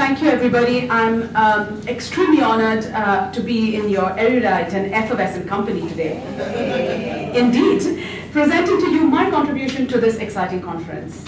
Thank you, everybody. I'm extremely honored to be in your erudite and effervescent company today. Indeed, presenting to you my contribution to this exciting conference.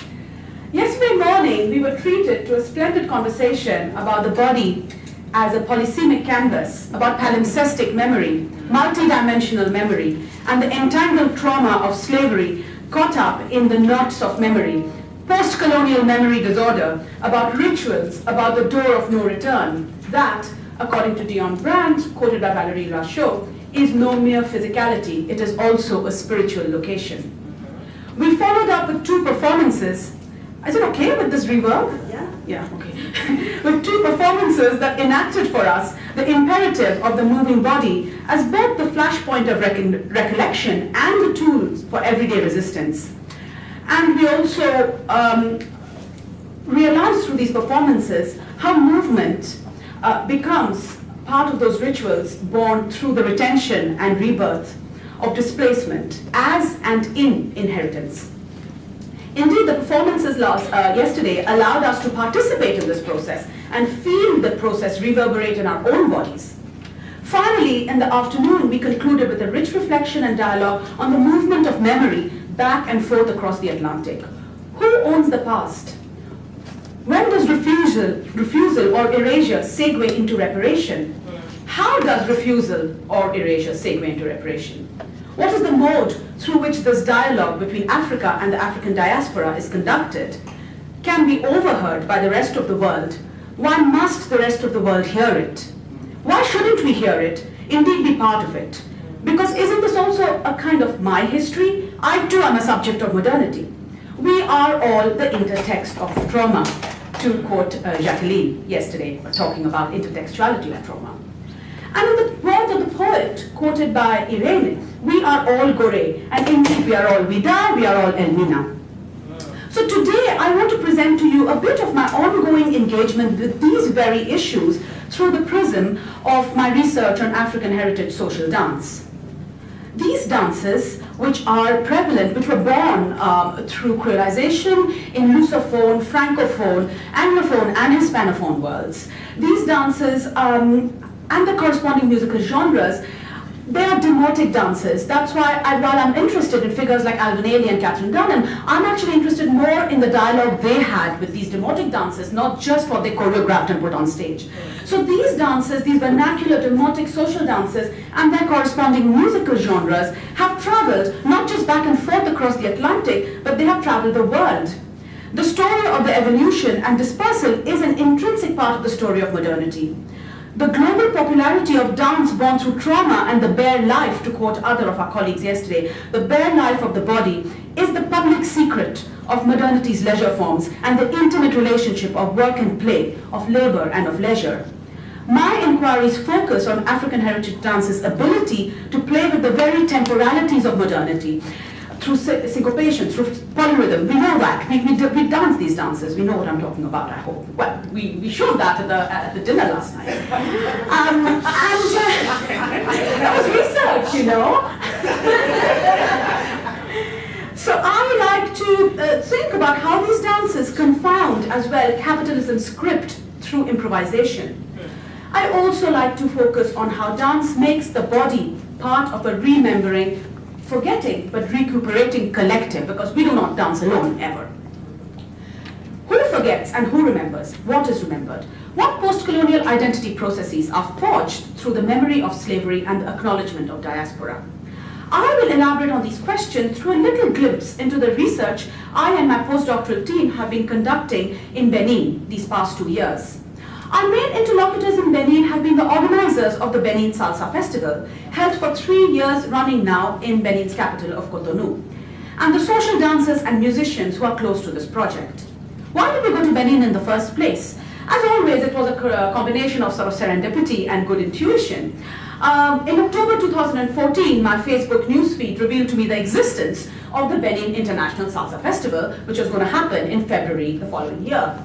Yesterday morning, we were treated to a splendid conversation about the body as a polysemic canvas, about palimpsestic memory, multidimensional memory, and the entangled trauma of slavery caught up in the knots of memory, post-colonial memory disorder, about rituals, about the door of no return. That, according to Dion Brandt, quoted by Valérie Lachaud, is no mere physicality, it is also a spiritual location. We followed up with two performances. Is it okay with this reverb? Yeah, okay. With two performances that enacted for us the imperative of the moving body as both the flashpoint of recollection and the tools for everyday resistance. And we also realized through these performances how movement becomes part of those rituals born through the retention and rebirth of displacement as and in inheritance. Indeed, the performances yesterday allowed us to participate in this process and feel the process reverberate in our own bodies. Finally, in the afternoon, we concluded with a rich reflection and dialogue on the movement of memory back and forth across the Atlantic. Who owns the past? When does refusal or erasure segue into reparation? How does refusal or erasure segue into reparation? What is the mode through which this dialogue between Africa and the African diaspora is conducted? Can be overheard by the rest of the world? Why must the rest of the world hear it? Why shouldn't we hear it, indeed be part of it? Because isn't this also a kind of my history? I too am a subject of modernity. We are all the intertext of trauma, to quote Jacqueline yesterday, talking about intertextuality of trauma. And in the words of the poet quoted by Irene, we are all Gore, and indeed we are all Vida, we are all Elmina. So today I want to present to you a bit of my ongoing engagement with these very issues through the prism of my research on African heritage social dance. These dances, which are prevalent, which were born through creolization in Lusophone, Francophone, Anglophone, and Hispanophone worlds, these dances and the corresponding musical genres, they are demotic dances. That's why while I'm interested in figures like Alvin Ailey and Catherine Dunham, I'm actually interested more in the dialogue they had with these demotic dances, not just what they choreographed and put on stage. So these dances, these vernacular demotic social dances and their corresponding musical genres have traveled not just back and forth across the Atlantic, but they have traveled the world. The story of the evolution and dispersal is an intrinsic part of the story of modernity. The global popularity of dance born through trauma and the bare life, to quote other of our colleagues yesterday, the bare life of the body is the public secret of modernity's leisure forms and the intimate relationship of work and play, of labor and of leisure. My inquiries focus on African heritage dance's ability to play with the very temporalities of modernity, through syncopation, through polyrhythm. We know that. We dance these dances. We know what I'm talking about, I hope. Well, we showed that at the dinner last night. That was research, you know. So I like to think about how these dances confound as well capitalism's script through improvisation. I also like to focus on how dance makes the body part of a remembering, forgetting but recuperating collective, because we do not dance alone ever. Who forgets and who remembers? What is remembered? What post-colonial identity processes are forged through the memory of slavery and the acknowledgement of diaspora? I will elaborate on these questions through a little glimpse into the research I and my postdoctoral team have been conducting in Benin these past 2 years. Our main interlocutors in Benin have been the organizers of the Benin Salsa Festival, held for 3 years running now in Benin's capital of Cotonou, and the social dancers and musicians who are close to this project. Why did we go to Benin in the first place? As always, it was a combination of sort of serendipity and good intuition. In October 2014, my Facebook newsfeed revealed to me the existence of the Benin International Salsa Festival, which was going to happen in February the following year.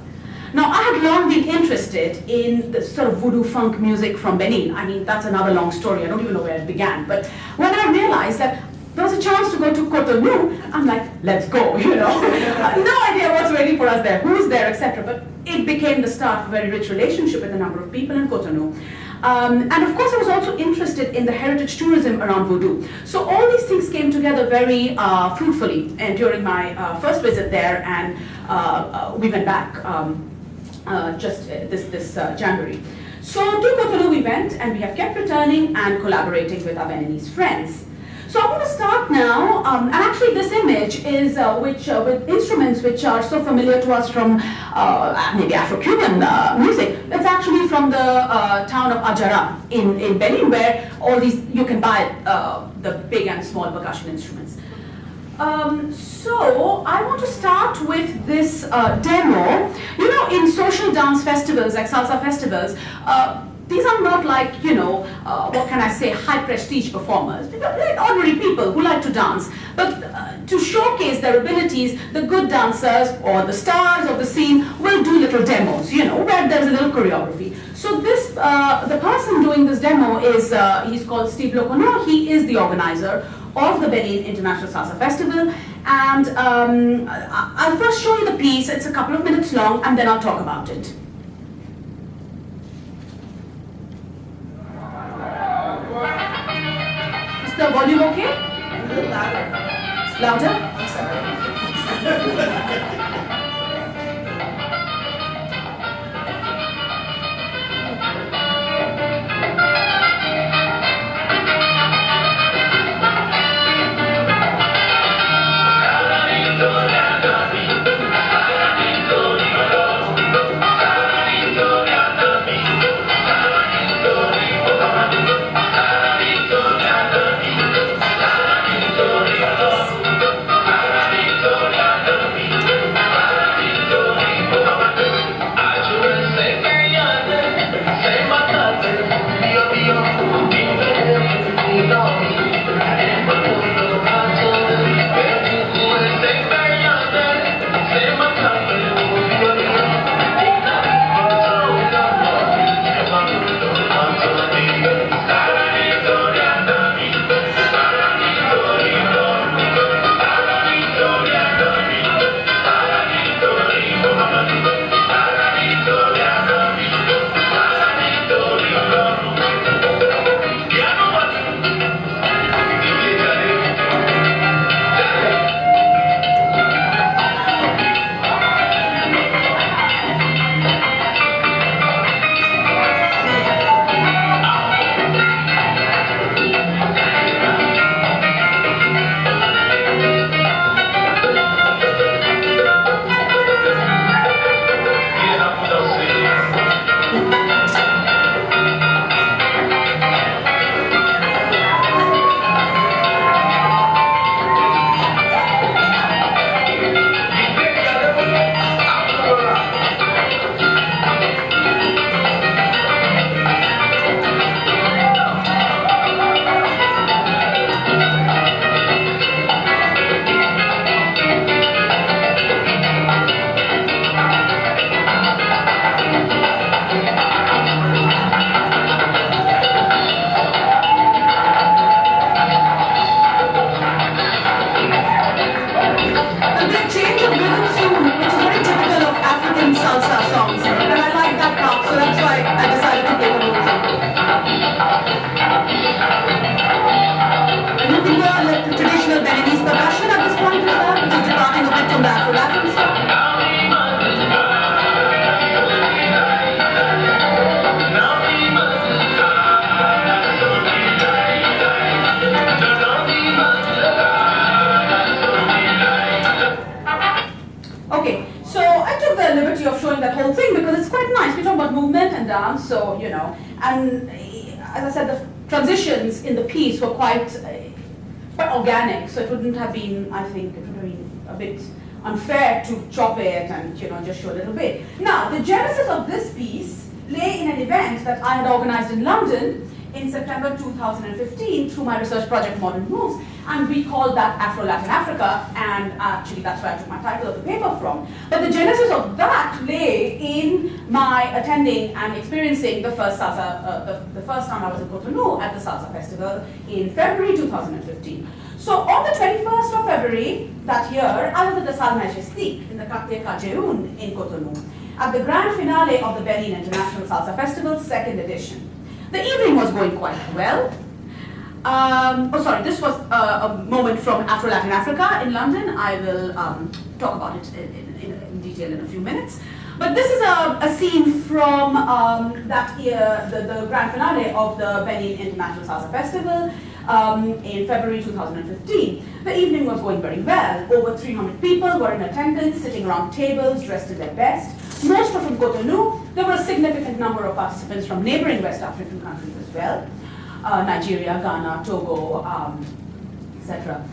Now, I had long been interested in the sort of voodoo funk music from Benin. I mean, that's another long story. I don't even know where it began. But when I realized that there was a chance to go to Cotonou. I'm like, let's go, you know. No idea what's waiting for us there, who's there, etc. But it became the start of a very rich relationship with a number of people in Cotonou. And of course, I was also interested in the heritage tourism around voodoo. So all these things came together very fruitfully during my first visit there, and we went back just this January. So to Cotonou we went, and we have kept returning and collaborating with our Beninese friends. So I want to start now, and actually this image is with instruments which are so familiar to us from maybe Afro-Cuban music. It's actually from the town of Ajara in Benin, where all these, you can buy the big and small percussion instruments. So I want to start with this demo. You know, in social dance festivals, like salsa festivals, these are not like, you know, what can I say, high prestige performers. They're like ordinary people who like to dance. But to showcase their abilities, the good dancers or the stars of the scene will do little demos, you know, where there's a little choreography. So this, the person doing this demo is, he's called Steve Locono. He is the organizer of the Benin International Salsa Festival. And I'll first show you the piece. It's a couple of minutes long, and then I'll talk about it. Is the volume okay? A little louder. Louder? I'm sorry. So, you know, and as I said, the transitions in the piece were quite organic, so it wouldn't have been, I think, it would have been a bit unfair to chop it and, you know, just show a little bit. Now, the genesis of this piece lay in an event that I had organized in London in September 2015 through my research project Modern Moves. and we called that Afro-Latin-Africa, and actually that's where I took my title of the paper from. But the genesis of that lay in my attending and experiencing the first salsa, the first time I was in Cotonou at the Salsa Festival in February 2015. So on the 21st of February that year, I was at the Salle Majestique in the Quartier Cajeun in Cotonou at the grand finale of the Benin International Salsa Festival, second edition. The evening was going quite well. This was a moment from Afro-Latin-Africa in London. I will talk about it in detail in a few minutes. But this is a scene from that year, the grand finale of the Benin International Salsa Festival in February 2015. The evening was going very well. Over 300 people were in attendance, sitting around tables, dressed in their best. Most were from Cotonou. There were a significant number of participants from neighboring West African countries as well. Nigeria, Ghana, Togo, etc.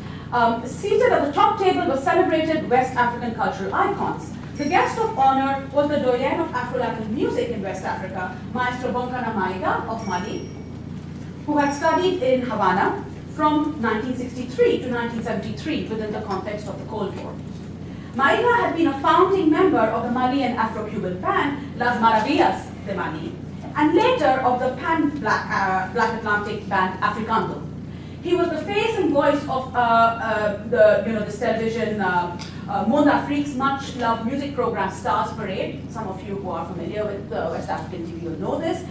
Seated at the top table were celebrated West African cultural icons. The guest of honor was the doyen of Afro-Latin music in West Africa, Maestro Bonkana Maiga of Mali, who had studied in Havana from 1963 to 1973 within the context of the Cold War. Maiga had been a founding member of the Malian Afro-Cuban band Las Maravillas de Mali, and later of the pan-Black Atlantic band Africando. He was the face and voice of this television Monde Afrique's much-loved music program Stars Parade. Some of you who are familiar with West African TV will know this,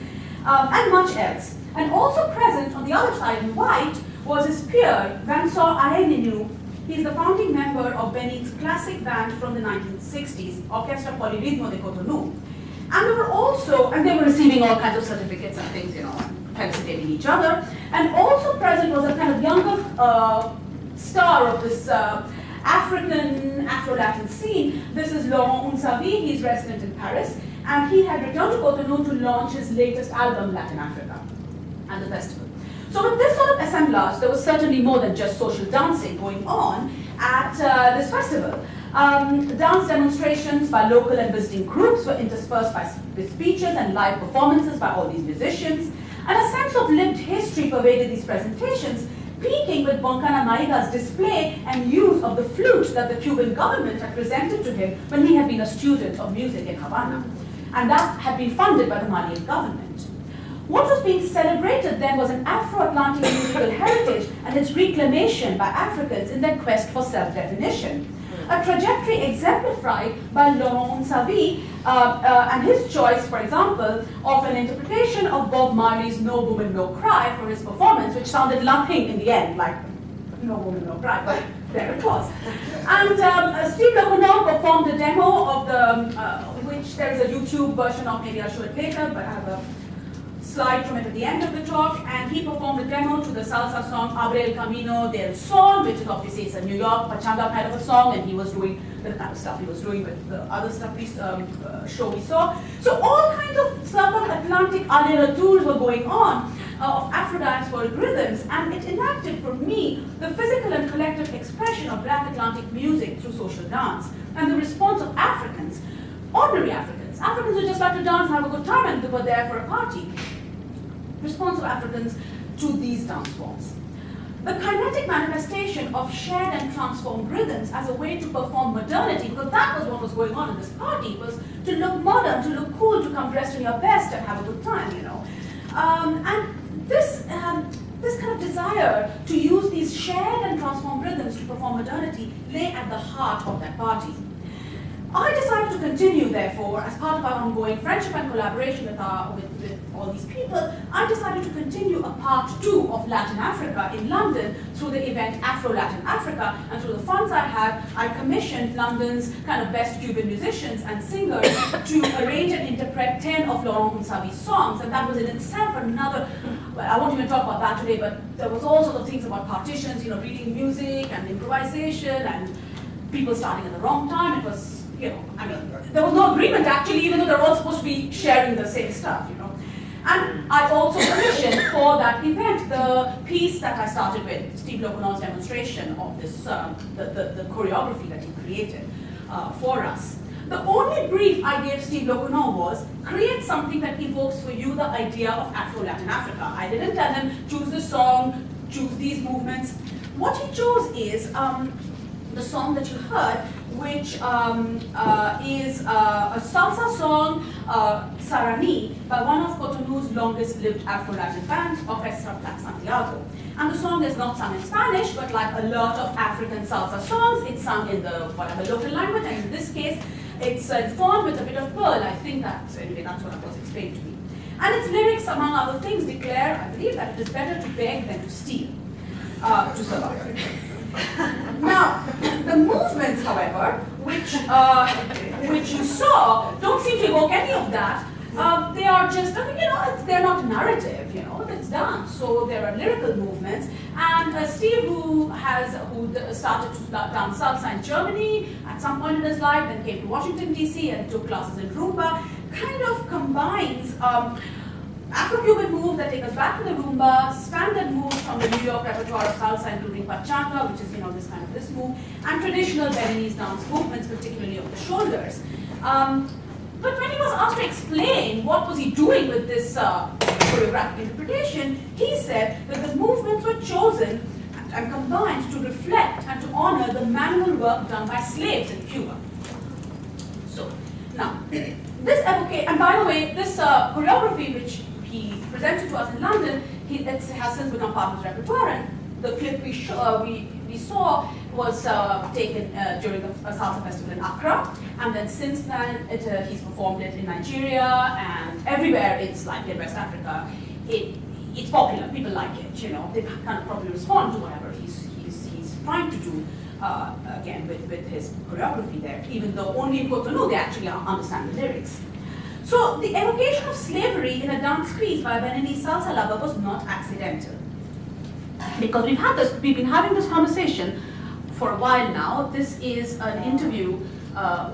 and much else. And also present on the other side in white was his peer, Vincent Aeninu. He's the founding member of Benin's classic band from the 1960s, Orchestra Polyrhythmo de Cotonou. And they were receiving all kinds of certificates and things, felicitating each other. And also present was a kind of younger star of this African, Afro-Latin scene. This is Laurent Unsavi. He's resident in Paris. And he had returned to Cotonou to launch his latest album, Latin Africa, and the festival. So with this sort of assemblage, there was certainly more than just social dancing going on at this festival. Dance demonstrations by local and visiting groups were interspersed with speeches and live performances by all these musicians, and a sense of lived history pervaded these presentations, peaking with Bonkana Maiga's display and use of the flute that the Cuban government had presented to him when he had been a student of music in Havana, and that had been funded by the Malian government. What was being celebrated then was an Afro-Atlantic musical heritage and its reclamation by Africans in their quest for self-definition. A trajectory exemplified by Laurent Savi and his choice, for example, of an interpretation of Bob Marley's No Woman, No Cry for his performance, which sounded nothing in the end like No Woman, No Cry, but there it was. And Steve Locono performed a demo of which there is a YouTube version of, maybe I'll show it later, but I have a slide from it at the end of the talk, and he performed a demo to the salsa song Abre el Camino del Sol, which is obviously it's a New York pachanga kind of a song, and he was doing the kind of stuff he was doing with the other stuff show we saw. So all kinds of circle Atlantic aller-retours were going on of Afro-diasporic rhythms, and it enacted for me the physical and collective expression of Black Atlantic music through social dance, and the response of Africans, ordinary Africans who just like to dance and have a good time and they were there for a party. Response of Africans to these dance forms. The kinetic manifestation of shared and transformed rhythms as a way to perform modernity, because that was what was going on in this party, was to look modern, to look cool, to come dressed in your best and have a good time, And this kind of desire to use these shared and transformed rhythms to perform modernity lay at the heart of that party. I decided to continue, therefore, as part of our ongoing friendship and collaboration with all these people, I decided to continue a part 2 of Latin Africa in London through the event Afro-Latin-Africa, and through the funds I had, I commissioned London's kind of best Cuban musicians and singers to arrange and interpret 10 of Laurent Unsavi's songs, and that was in itself another, well, I won't even talk about that today, but there was all sorts of things about partitions, reading music and improvisation and people starting at the wrong time. It was, there was no agreement actually, even though they're all supposed to be sharing the same stuff, And I also commissioned for that event the piece that I started with, Steve Locono's demonstration of this, the choreography that he created for us. The only brief I gave Steve Locono was, create something that evokes for you the idea of Afro-Latin-Africa. I didn't tell him, choose this song, choose these movements. What he chose is the song that you heard, which is a salsa song, Sarani, by one of Cotonou's longest-lived Afro-Latin bands, Orquestra Black Santiago. And the song is not sung in Spanish, but like a lot of African salsa songs, it's sung in the whatever local language, and in this case, it's informed with a bit of Pearl. I think anyway, that's what was explained to me. And its lyrics, among other things, declare, I believe, that it is better to beg than to steal to survive. Now, the movements, however, which you saw, don't seem to evoke any of that. They are just, they're not narrative, it's dance. So there are lyrical movements. And Steve, who started to dance salsa in Germany at some point in his life, then came to Washington, D.C. and took classes in Rumba, kind of combines Afro-Cuban moves that take us back to the rumba, standard moves from the New York repertoire of salsa, including bachata, which is this move, and traditional Beninese dance movements, particularly of the shoulders. But when he was asked to explain what was he doing with this choreographic interpretation, he said that the movements were chosen and combined to reflect and to honor the manual work done by slaves in Cuba. So, now, this evocation, and by the way, this choreography which he presented to us in London, it has since become part of his repertoire, and the clip we saw was taken during a salsa festival in Accra, and then since then he's performed it in Nigeria and everywhere. It's like in West Africa. It's popular. People like it. They kind of probably respond to whatever he's trying to do. Again, with his choreography there, even though only in Cotonou they actually understand the lyrics. So the evocation of slavery in a dance piece by a Beninese salsa lover was not accidental. Because we've been having this conversation for a while now. This is an interview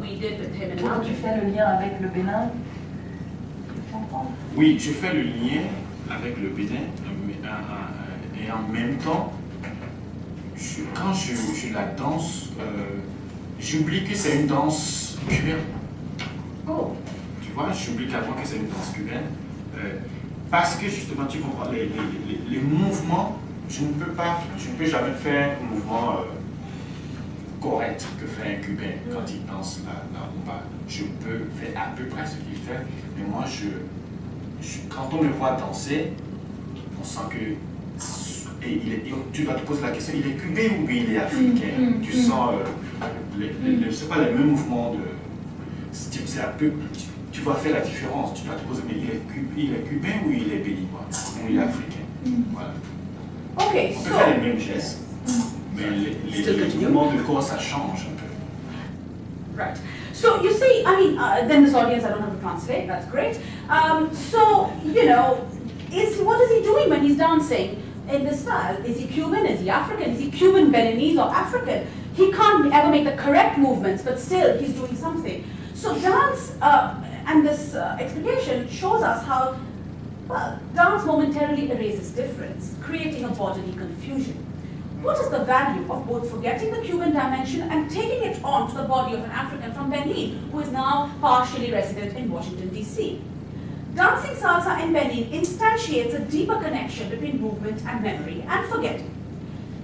we did with him in London. Tu fais le lien avec le Bénin? Oui, je fais le lien avec le Bénin, et en même temps, quand je la danse, j'oublie que c'est une danse cubaine. Oh. Tu vois, j'oublie carrément que c'est une danse cubaine. Parce que justement, tu comprends, les mouvements, je ne peux jamais faire un mouvement correct que fait un Cubain quand il danse la rumba. Je peux faire à peu près ce qu'il fait, mais moi, quand on me voit danser, on sent que tu dois te poser la question, il est cubain ou bien il est africain? Tu sens, c'est pas les mêmes mouvements c'est un peu, tu vas faire la différence, tu dois te poser, mais il est cubain ou il est béninois, ou il est africain? Voilà. Okay, on peut faire les mêmes gestes, mais les mouvements de corps, ça change un peu. Right. So you see, then this audience, I don't have to translate, that's great. So, what is he doing when he's dancing in this style? Is he Cuban? Is he African? Is he Cuban, Beninese, or African? He can't ever make the correct movements, but still he's doing something. So dance and this explication shows us how, dance momentarily erases difference, creating a bodily confusion. What is the value of both forgetting the Cuban dimension and taking it on to the body of an African from Benin, who is now partially resident in Washington, D.C.? Dancing salsa in Benin instantiates a deeper connection between movement and memory and forgetting.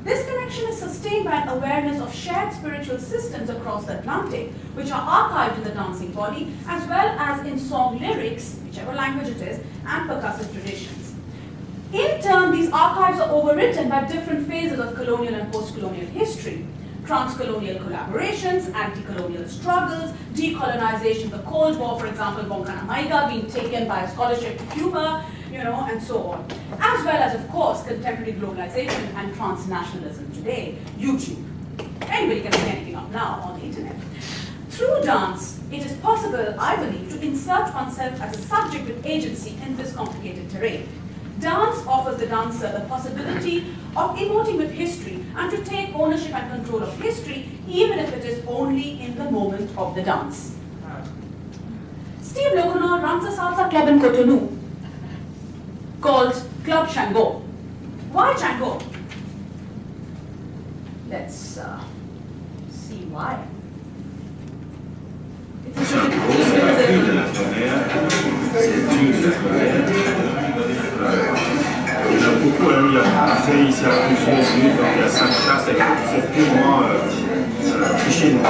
This connection is sustained by an awareness of shared spiritual systems across the Atlantic, which are archived in the dancing body, as well as in song lyrics, whichever language it is, and percussive traditions. In turn, these archives are overwritten by different phases of colonial and post-colonial history. Transcolonial collaborations, anti-colonial struggles, decolonization, the Cold War, for example, Boncanamaiga being taken by a scholarship to Cuba, and so on. As well as, of course, contemporary globalization and transnationalism today, YouTube. Anybody can pick anything up now on the internet. Through dance, it is possible, I believe, to insert oneself as a subject with agency in this complicated terrain. Dance offers the dancer the possibility of emoting with history and to take ownership and control of history, even if it is only in the moment of the dance. Steve Locono runs a salsa club in Cotonou called Club Shango. Why Shango? Let's see why. Il y a beaucoup beaucoup, hein. Il y a ici à plusieurs vues, donc il y a 5 chats, c'est purement chez nous.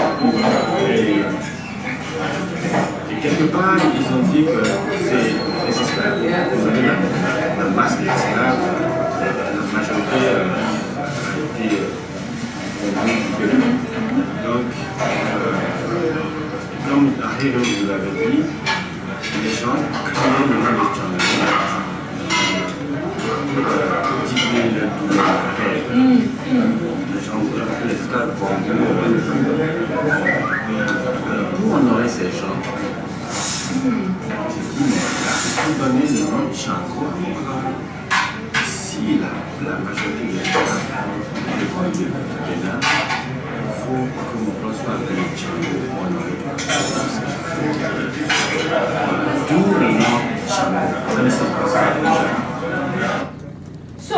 Et quelque part, ils ont dit que c'est les esclaves. Vous avez la masse des esclaves, la majorité était donc, comme Arrive vous l'avez dit, les gens créaient le nom de Django, diluer le douleur. Les gens les esclaves vendus. Pour honorer ces gens, j'ai dit, mais pour donner le nom de Django, si la majorité des esclaves est vendue au Bénin, il faut que mon plan soit appelé Django pour honorer. D'où le nom Django. So,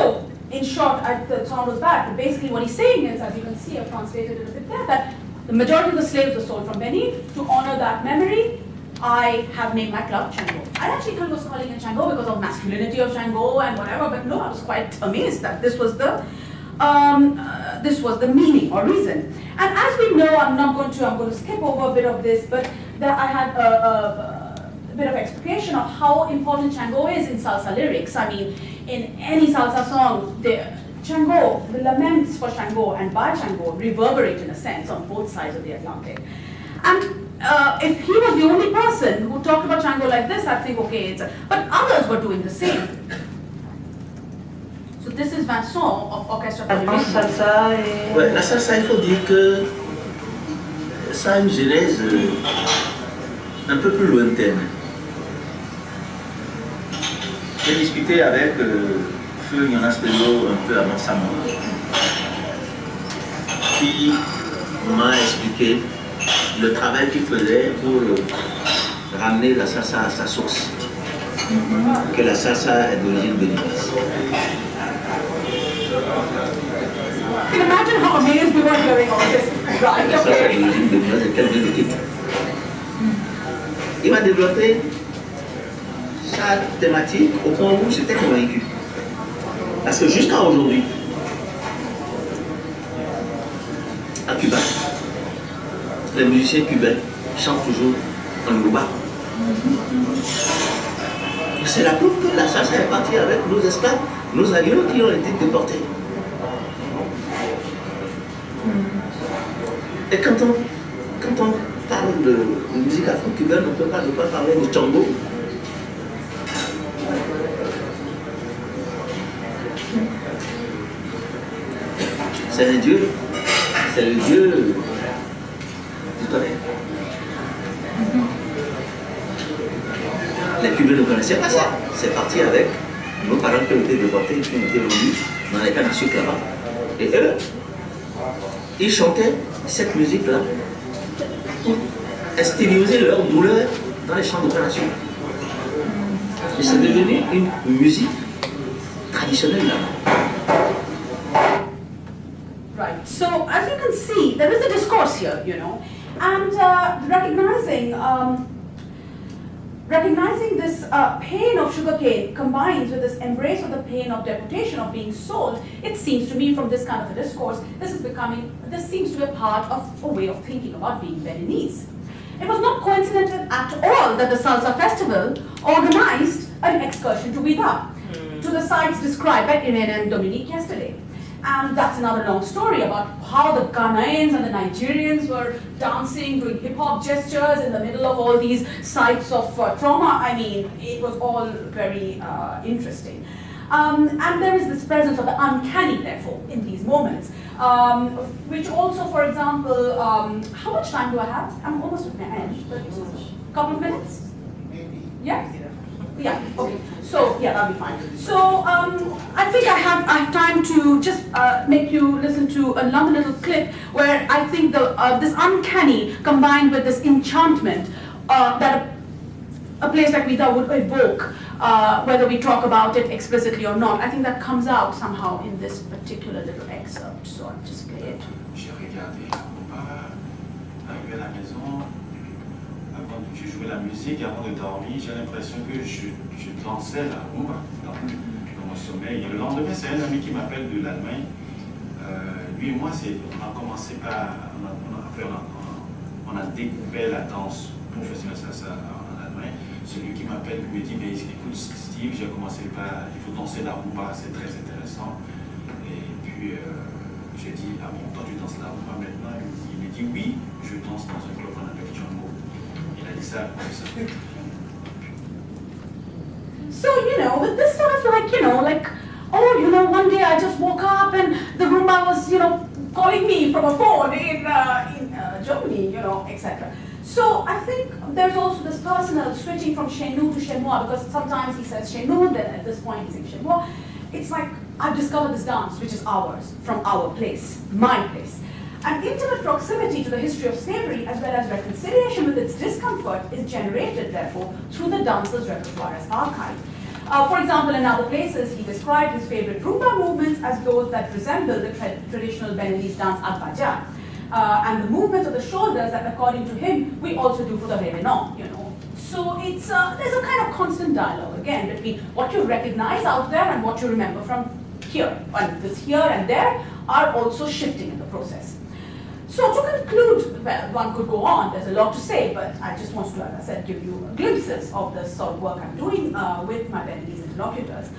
in short, the song goes back. But basically, what he's saying is, as you can see, I've translated it a bit there, that the majority of the slaves were sold from Benin. To honor that memory, I have named my club Chango. I actually thought he was calling it Chango because of masculinity of Chango and whatever, but no, I was quite amazed that this was the meaning or reason. And as we know, I'm going to skip over a bit of this, but I had a bit of explication of how important Chango is in salsa lyrics. I mean, in any salsa song, Chango, the laments for Chango and by Chango reverberate in a sense on both sides of the Atlantic. And if he was the only person who talked about Chango like this, I'd think, okay, but others were doing the same. So this is Vincent of Orchestra Salsa et... Ouais, la salsa, il faut dire que ça a une genèse un peu plus lointaine. J'ai discuté avec Feu Jonas Pedro un peu avant sa mort, qui m'a expliqué le travail qu'il faisait pour ramener la salsa à sa source, que la salsa est d'origine béninoise. You can imagine how amazed we were hearing all this. Right, La salsa est d'origine béninoise et qu'elle vient de Cuba. Il m'a développé sa thématique au point où j'étais convaincu. Parce que jusqu'à aujourd'hui, à Cuba, les musiciens cubains chantent toujours en Yoruba. C'est la preuve que la salsa est partie avec nos esclaves, nos aïeux qui ont été déportés. Et quand on parle de musique afro-cubaine, on ne peut pas ne pas parler de Chango. C'est un dieu, c'est le dieu du tonnerre. Les Cubains ne connaissaient pas ça. C'est parti avec nos parents qui ont été déportés, qui ont été vendus dans les cannes à sucre là-bas. Et eux, ils chantaient cette musique-là pour extérioriser leur douleur dans les champs de canne à sucre. Et c'est devenu une musique traditionnelle là-bas. Right. So as you can see, there is a discourse here, you know, and recognizing this pain of sugarcane combines with this embrace of the pain of deportation, of being sold. It seems to me from this kind of a discourse, this seems to be a part of a way of thinking about being Beninese. It was not coincidental at all that the Salsa Festival organized an excursion to Vida, to the sites described by Irene and Dominique yesterday. And that's another long story about how the Ghanaians and the Nigerians were dancing, doing hip-hop gestures in the middle of all these sites of trauma. I mean, it was all very interesting. And there is this presence of the uncanny, therefore, in these moments, which also, for example, how much time do I have? I'm almost at my end. A couple of minutes? Yeah? Yeah, okay. So, yeah, that'll be fine. So, I think I have time to just make you listen to a long little clip where I think this uncanny combined with this enchantment that a place like Vida would evoke, whether we talk about it explicitly or not. I think that comes out somehow in this particular little excerpt. So, I'll just play it. J'ai regardé, arrivé à la maison, avant que je jouais la musique, avant de dormir, j'ai l'impression que je dansais la rumba dans mon sommeil. Et le lendemain, c'est un ami qui m'appelle de l'Allemagne. Lui et moi, on a commencé par... On a découvert la danse professionnelle salsa en Allemagne. Celui qui m'appelle me dit, mais écoute Steve, j'ai commencé par... Il faut danser la rumba, c'est très intéressant. Et puis, j'ai dit, ah bon, toi tu danses la rumba maintenant? Il me dit, oui, je danse dans un club qu'on appelle Django. Il a dit ça comme ça. So, with this sort of one day I just woke up and the Roomba was, calling me from a phone in Germany, etc. So I think there's also this personal switching from chez nous to chez moi, because sometimes he says chez nous, then at this point he's saying chez moi. It's like, I've discovered this dance, which is ours, from our place, my place. And intimate proximity to the history of slavery, as well as reconciliation with its discomfort, is generated, therefore, through the dancer's repertoire as archive. For example, in other places, he described his favorite Rumba movements as those that resemble the traditional Beninese dance Agbaja, and the movements of the shoulders that, according to him, we also do for the Revenon, So it's there's a kind of constant dialogue, again, between what you recognize out there and what you remember from here. And this here and there are also shifting in the process. So to conclude, well, one could go on, there's a lot to say, but I just wanted to, as I said, give you glimpses of the sort of work I'm doing with my Beninese interlocutors.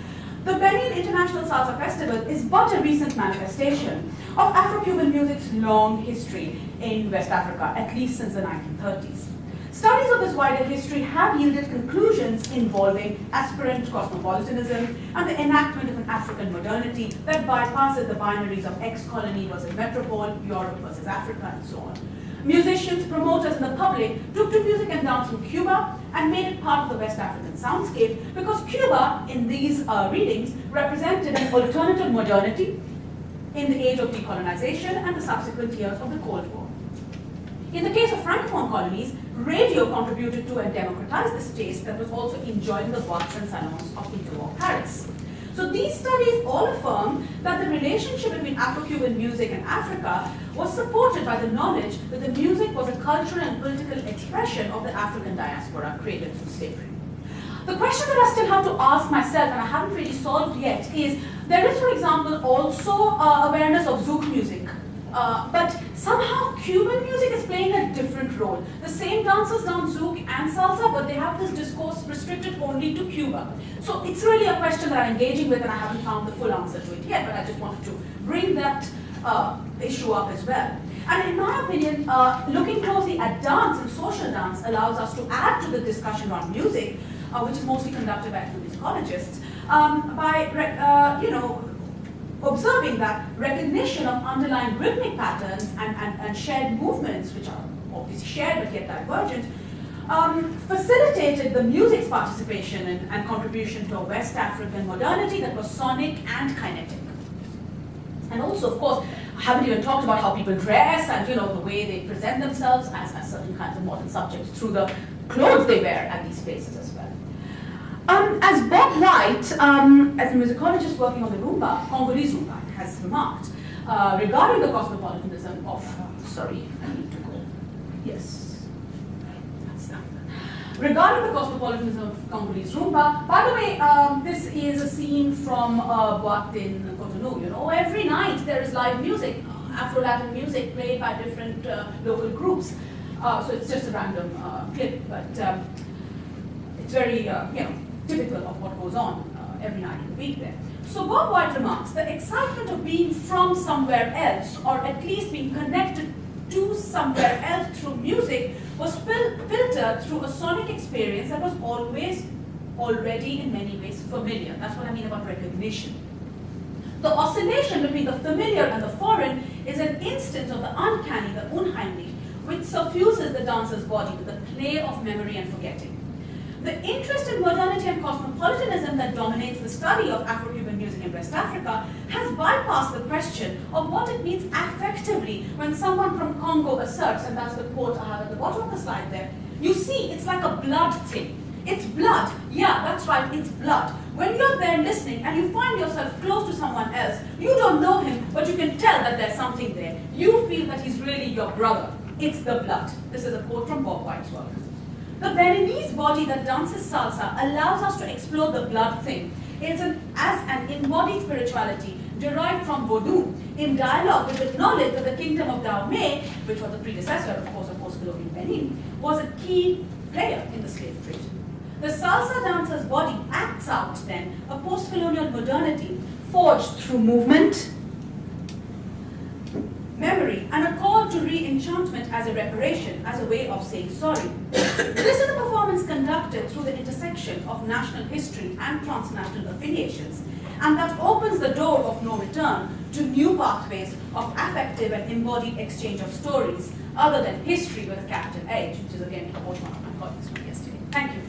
The Benin International Salsa Festival is but a recent manifestation of Afro-Cuban music's long history in West Africa, at least since the 1930s. Studies of this wider history have yielded conclusions involving aspirant cosmopolitanism and the enactment of an African modernity that bypasses the binaries of ex-colony versus metropole, Europe versus Africa, and so on. Musicians, promoters, and the public took to music and dance from Cuba and made it part of the West African soundscape, because Cuba, in these readings, represented an alternative modernity in the age of decolonization and the subsequent years of the Cold War. In the case of Francophone colonies, radio contributed to and democratized this taste that was also enjoyed in the boîtes and salons of interwar Paris. So these studies all affirm that the relationship between Afro-Cuban music and Africa was supported by the knowledge that the music was a cultural and political expression of the African diaspora created through slavery. The question that I still have to ask myself, and I haven't really solved yet, is there is, for example, also awareness of Zouk music. But somehow Cuban music is playing a different role. The same dancers dance Zouk and salsa, but they have this discourse restricted only to Cuba. So it's really a question that I'm engaging with, and I haven't found the full answer to it yet, but I just wanted to bring that issue up as well. And in my opinion, looking closely at dance and social dance allows us to add to the discussion on music, which is mostly conducted by musicologists, by observing that recognition of underlying rhythmic patterns and shared movements, which are obviously shared but yet divergent, facilitated the music's participation and contribution to a West African modernity that was sonic and kinetic. And also, of course, I haven't even talked about how people dress and the way they present themselves as certain kinds of modern subjects through the clothes they wear at these places as well. As Bob White, as a musicologist working on the Rumba, Congolese Rumba, has remarked regarding the cosmopolitanism of, sorry, I need to go, yes, that's that. Regarding the cosmopolitanism of Congolese Rumba, by the way, this is a scene from Boîte in Cotonou. Every night there is live music, Afro-Latin music played by different local groups. So it's just a random clip, but it's very, typical of what goes on every night in the week there. So Bob White remarks, the excitement of being from somewhere else, or at least being connected to somewhere else through music, was filtered through a sonic experience that was already in many ways familiar. That's what I mean about recognition. The oscillation between the familiar and the foreign is an instance of the uncanny, the unheimlich, which suffuses the dancer's body with the play of memory and forgetting. The interest in modernity and cosmopolitanism that dominates the study of Afro-Cuban music in West Africa has bypassed the question of what it means affectively when someone from Congo asserts, and that's the quote I have at the bottom of the slide there, you see, it's like a blood thing. It's blood. Yeah, that's right, it's blood. When you're there listening and you find yourself close to someone else, you don't know him, but you can tell that there's something there. You feel that he's really your brother. It's the blood. This is a quote from Bob White's work. The Beninese body that dances salsa allows us to explore the blood thing, as an embodied spirituality derived from Vodou, in dialogue with the knowledge that the kingdom of Dahomey, which was the predecessor, of course, of post-colonial Benin, was a key player in the slave trade. The salsa dancer's body acts out, then, a post-colonial modernity forged through movement, memory, and a call to re-enchantment as a reparation, as a way of saying sorry. This is a performance conducted through the intersection of national history and transnational affiliations, and that opens the door of no return to new pathways of affective and embodied exchange of stories, other than history with a capital H, which is again what one of my colleagues from yesterday. Thank you.